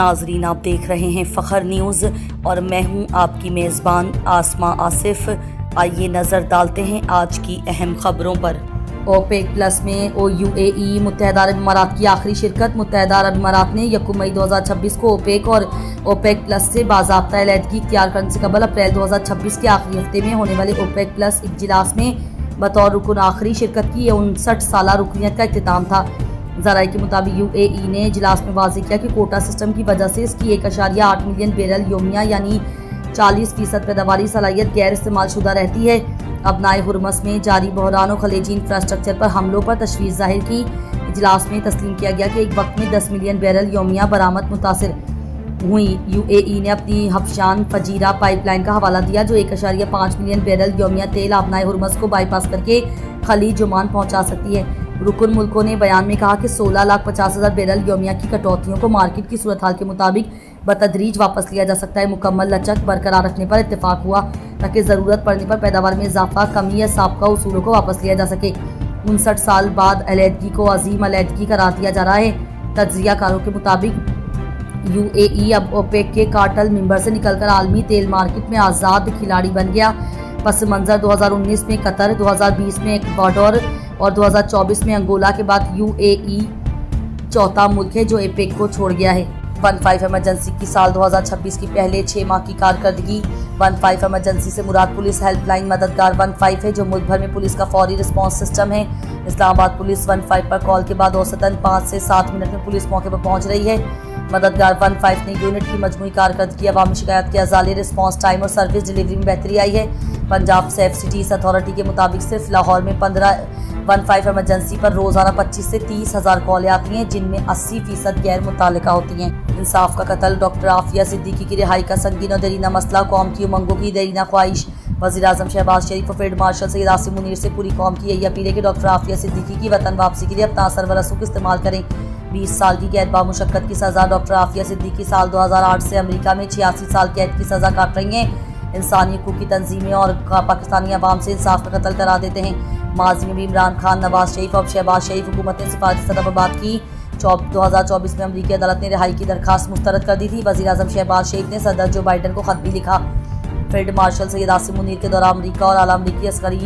नाजरीन, आप देख रहे हैं फ़ख्र न्यूज़ और मैं हूं आपकी मेज़बान आसमा आसिफ। आइए नज़र डालते हैं आज की अहम खबरों पर। ओपेक प्लस में OUAE मुत्तहदा अरब अमारात की आखिरी शिरकत। मुत्तहदा अरब अमारात ने 1 मई 2026 को ओपेक और ओपेक प्लस से बाज़ाब्ता अलहदगी इख्तियार करने से कबल अप्रैल 2026 के आखिरी हफ्ते में होने वाले ओपेक प्लस इजलास में बतौर रुकन आखिरी शिरकत की 59 साला रुकनीत का इख्तिताम था। ज़राए के मुताबिक UAE ने इजलास में वाज़ेह किया कि कोटा सिस्टम की वजह से इसकी 1.8 मिलियन बैरल योमिया यानी 40% पैदावारी सलाहियत गैर इस्तेमाल शुदा रहती है। अबनाए हुरमस में जारी बहरान और खलेजी इंफ्रास्ट्रक्चर पर हमलों पर तशवीश जाहिर की। इजलास में तस्लीम किया गया कि एक वक्त में 10 मिलियन बैरल योमिया बरामद मुतासर हुई। UAE ने अपनी हफ्शान फजीरा पाइपलाइन का हवाला दिया जो 1.5 मिलियन बैरल योमिया तेल अबनाए हुरमस को बाईपास करके खलीज ओमान पहुँचा सकती है। रुकन मुल्कों ने बयान में कहा कि 16,50,000 बैरल योमिया की कटौतियों को मार्केट की सूरत हाल के मुताबिक बतदरीज वापस लिया जा सकता है। मुकम्मल लचक बरकरार रखने पर इत्तेफाक हुआ ताकि ज़रूरत पड़ने पर पैदावार में इजाफा, कमी या साबका उसूलों को वापस लिया जा सके। 59 साल बाद अलहदगी को अजीम अलहदगी करार दिया जा रहा है। तज्जियाकारों के मुताबिक UAE अब ओपेक के कार्टेल मेंबर से निकलकर आलमी तेल मार्केट में आज़ाद खिलाड़ी बन गया। पस मंज़र 2019 में कतर, 2020 में इक्वाडोर और 2024 में अंगोला के बाद UAE चौथा मुल्क है जो ओपेक को छोड़ गया है। 15 इमरजेंसी की साल 2026 की पहले 6 माह की कारकर्दगी। 15 इमरजेंसी से मुराद पुलिस हेल्पलाइन मददगार 15 है जो मुल्क भर में पुलिस का फौरी रिस्पांस सिस्टम है। इस्लामाबाद पुलिस 15 पर कॉल के बाद औसतन 5 से 7 मिनट में पुलिस मौके पर पहुंच रही है। मददगार 15 ने यूनिट की मजमूई कारकर्दगी, अवामी शिकायत के अजाले, रिस्पांस टाइम और सर्विस डिलीवरी में बेहतरी आई है। पंजाब सेफ सिटीज अथॉरिटी के मुताबिक सिर्फ लाहौर में 15 इमरजेंसी पर रोजाना 25 से 30 हज़ार कॉलें आती हैं जिनमें 80% गैर मुतालिका होती हैं। इंसाफ का कत्ल, डॉक्टर आफिया सिद्दीकी की रिहाई का संगीन और दरीना मसला, कौम की उमंगों की दरीना ख्वाहिश। वज़ीर-ए-आज़म शहबाज शरीफ और फील्ड मार्शल सैयद आसिम मुनीर से पूरी कौम की यही अपील है कि डॉक्टर आफिया सिद्दीकी की वतन वापसी के लिए अपना असर व रसूख इस्तेमाल करें। 20 साल की कैद बामुशक्कत की सज़ा। डॉक्टर आफिया सिद्दीकी साल 2008 से अमेरिका में 86 साल कैद की सज़ा काट रही हैं। इंसानी हकूक़ की तंजीमें और पाकिस्तानी अवाम से इंसाफ का कत्ल करा देते हैं। माजी में भी इमरान खान, नवाज शरीफ और शहबाज शरीफ हुकूमत ने सिफारती सतह पर बात की। 2024 में अमरीकी अदालत ने रिहाई की दरखास्त मुस्तरद कर दी थी। वज़ीर-ए-आज़म शहबाज शरीफ ने सदर जो बाइडन को खत भी लिखा। फील्ड मार्शल सैयद आसिम मुनीर के दौरा अमरीका और आला अमरीकी अस्करी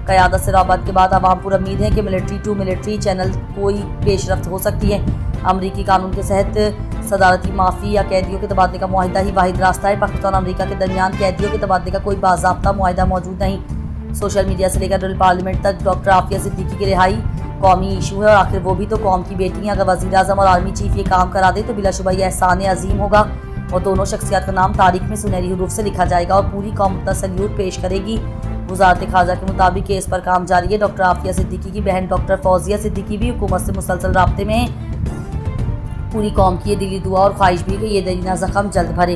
क़यादत से रबत के बाद अवाम पर उम्मीद है कि मिलिट्री टू मिलिट्री चैनल कोई पेशरफ्त हो सकती है। अमरीकी कानून के तहत सदारती माफ़ी या कैदियों के तबादले का मुआहिदा ही वाहिद रास्ता है। पाकिस्तान और अमरीका के दरमियान कैदियों के तबादले का कोई बाज़ाब्ता मुआहिदा मौजूद नहीं। सोशल मीडिया से लेकर पार्लियामेंट तक डॉक्टर आफिया सिद्दीकी की रिहाई कौमी इशू है और आखिर वो भी तो कौम की बेटी हैं। अगर वज़ीर-ए-आज़म और आर्मी चीफ ये काम करा दे तो बिलाशुबा ये एहसान अजीम होगा और दोनों शख्सियत का नाम तारीख में सुनहरी हरूफ से लिखा जाएगा और पूरी कौम अपना सल्यूट पेश करेगी। वज़ारत ख़ारजा के मुताबिक केस पर काम जारी है। डॉक्टर आफिया सिद्दीकी की बहन डॉक्टर फौजिया सिद्दीकी भी हुकूमत से मुसलसल राब्ते में। पूरी कौम की ये दिली दुआ और ख्वाहिश भी है कि ये दरीना ज़ख्म जल्द भरे।